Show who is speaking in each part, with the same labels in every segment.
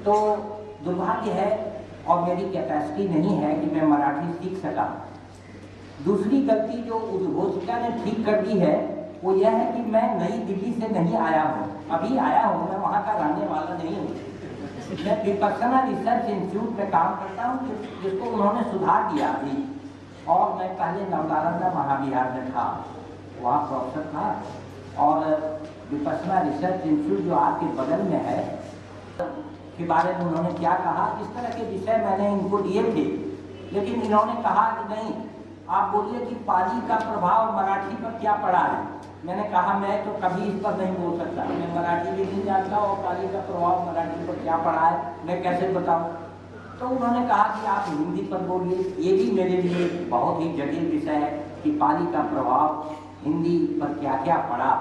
Speaker 1: तो दुर्भाग्य है और मेरी कैपेसिटी नहीं है कि मैं मराठी सीख सका। दूसरी गलती जो उद्घोषिका ने ठीक कर दी है वो यह है कि मैं नई दिल्ली से नहीं आया हूँ, अभी आया हूँ, मैं वहाँ का रहने वाला नहीं हूँ। मैं विपश्यना रिसर्च इंस्टीट्यूट में काम करता हूँ जिसको उन्होंने सुधार दिया अभी, और मैं पहले नवनालंदा महाविहार में था, वहाँ प्रोफेसर था। और विपश्यना रिसर्च इंस्टीट्यूट जो आपके बगल में है के बारे में उन्होंने क्या कहा, इस तरह के विषय मैंने इनको दिए थे, लेकिन इन्होंने कहा कि नहीं आप बोलिए कि पाली का प्रभाव मराठी पर क्या पड़ा है। मैंने कहा मैं तो कभी इस पर नहीं बोल सकता, मैं मराठी भी नहीं जानता और पाली का प्रभाव मराठी पर क्या पड़ा है मैं कैसे बताऊं। तो उन्होंने कहा कि आप हिंदी पर बोलिए। ये भी मेरे लिए बहुत ही जटिल विषय है कि पाली का प्रभाव हिंदी पर क्या क्या पड़ा।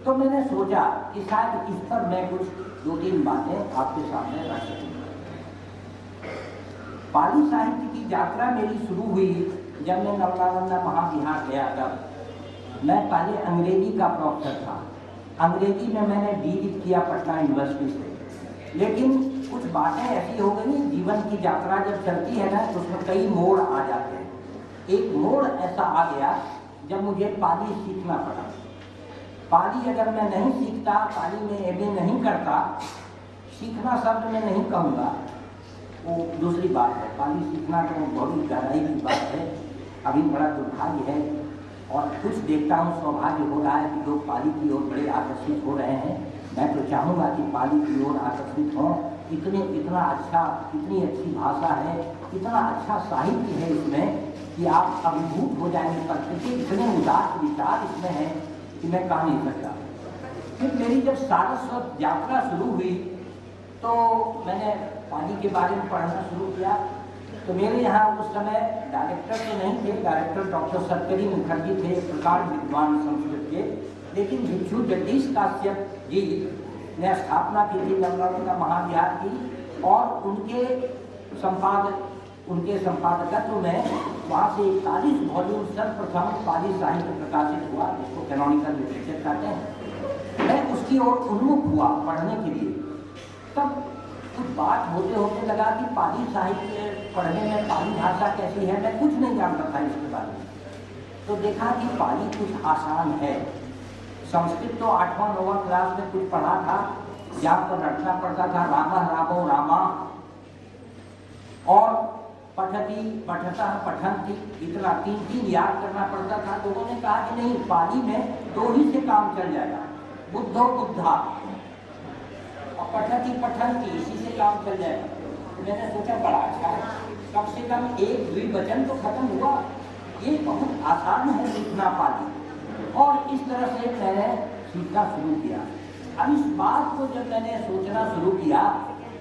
Speaker 1: तो मैंने सोचा कि शायद इस पर मैं कुछ 2-3 बातें आपके सामने रख सकूं। पाली साहित्य की यात्रा मेरी शुरू हुई जब मैं नवनालंदा महाविहार गया। तब मैं पहले अंग्रेजी का प्रोफेसर था, अंग्रेजी में मैंने BD किया पटना यूनिवर्सिटी से, लेकिन कुछ बातें ऐसी हो गई, जीवन की यात्रा जब चलती है ना तो उसमें कई मोड़ आ जाते हैं। एक मोड़ ऐसा आ गया जब मुझे पाली सीखना पड़ा। पाली अगर मैं नहीं सीखता, पाली में MA नहीं करता, सीखना शब्द मैं नहीं कहूँगा, वो दूसरी बात है, पाली सीखना तो बहुत गहराई की बात है। अभी बड़ा दुर्भाग्य है और कुछ देखता हूँ सौभाग्य हो रहा है कि लोग पाली की ओर बड़े आकर्षित हो रहे हैं। मैं तो चाहूँगा कि पाली की ओर आकर्षित हों। इतना अच्छा, इतनी अच्छी भाषा है, इतना अच्छा साहित्य है इसमें कि आप अभिभूत हो जाएंगे। प्रकृति इतने उदास विचार इसमें हैं कि मैं कह नहीं सकता। फिर मेरी जब सारस्वत यात्रा शुरू हुई तो मैंने पाली के बारे में पढ़ना शुरू किया। तो मेरे यहाँ उस समय डायरेक्टर तो नहीं थे, डायरेक्टर डॉक्टर सतकरी मुखर्जी थे, प्रकांड विद्वान संस्कृत के, लेकिन भिक्षु जगदीश काश्यप जी ने स्थापना की थी नवनालंदा महाविहार की, और उनके संपादकत्व में वहाँ से 41 वॉल्यूम सर्वप्रथम पाली साहित्य प्रकाशित हुआ, जिसको कैनोनिकल लिटरेचर कहते हैं। मैं उसकी ओर उन्मुख हुआ पढ़ने के लिए। तब कुछ बात होते होते लगा कि पाली साहित्य पढ़ने में पाली भाषा कैसी है, मैं कुछ नहीं जानता था इसके बारे में। तो देखा कि पाली कुछ आसान है। संस्कृत तो 8वां-9वां क्लास में कुछ पढ़ा था, याद पर रटना पड़ता था, रामा रामो रामा और पठती पठता पठंती, इतना 3 याद करना पड़ता था। तो उन्होंने कहा कि नहीं, पाली में 2 ही से काम चल जाएगा, बुद्धो बुद्धा और पठती पठंती, इसी से काम चल जाएगा। तो मैंने सोचा बड़ा अच्छा है, कम से कम 1 द्विवचन तो खत्म हुआ, ये बहुत आसान है सीखना पाली। और इस तरह से मैंने सीखना शुरू किया। अब इस बात को जब मैंने सोचना शुरू किया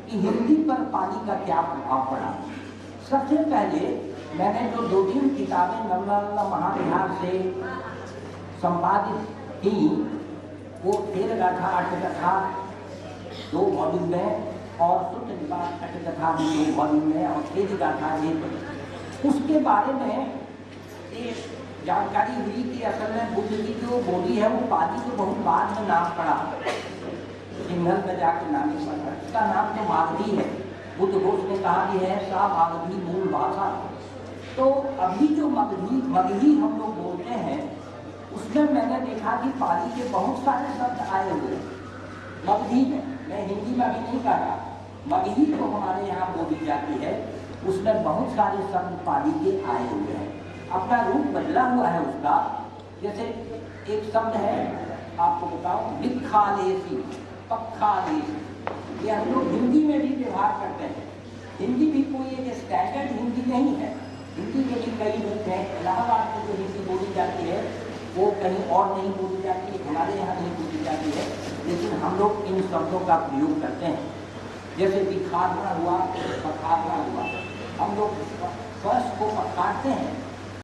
Speaker 1: कि हिंदी पर पाली का क्या प्रभाव पड़ा, सबसे पहले मैंने जो 2-3 किताबें नवनालंदा महाविहार से संपादित की, वो खेलगाथा अष्टकथा 2 वॉल्यूम में और सूत्र निपात अष्टकथा 2 वॉल्यूम में और खेलगाथा 1। उसके बारे में एक जानकारी हुई कि असल में बुद्ध की जो बोली है वो पाली तो बहुत बाद में नाम पड़ा, सिंघल में जाकर नाम ही पड़ा। इसका नाम तो मागधी है। बुद्ध घोष ने कहा कि है सा मागधी मूल भाषा। तो अभी जो मगही हम लोग बोलते हैं उसमें मैंने देखा कि पाली के बहुत सारे शब्द आए हुए मगधी में। मैं हिंदी में अभी नहीं कह रहा, मगही जो हमारे यहाँ बोली जाती है उसमें बहुत सारे शब्द पाली के आए हुए हैं। अपना रूप बदला हुआ है उसका। जैसे एक शब्द है, आपको बताओ, लिखालेसी, पक्खालेसी, ये हम लोग हिंदी में भी व्यवहार करते हैं। हिंदी भी कोई एक स्टैंडर्ड हिंदी नहीं है, हिंदी के भी कई रूप हैं। इलाहाबाद में जो हिंदी बोली जाती है वो कहीं और नहीं बोली जाती है, हमारे यहाँ नहीं बोली जाती है, लेकिन हम लोग इन शब्दों का प्रयोग करते हैं। जैसे दिखाना हुआ, पखारना हुआ, हम लोग फर्श को पखारते हैं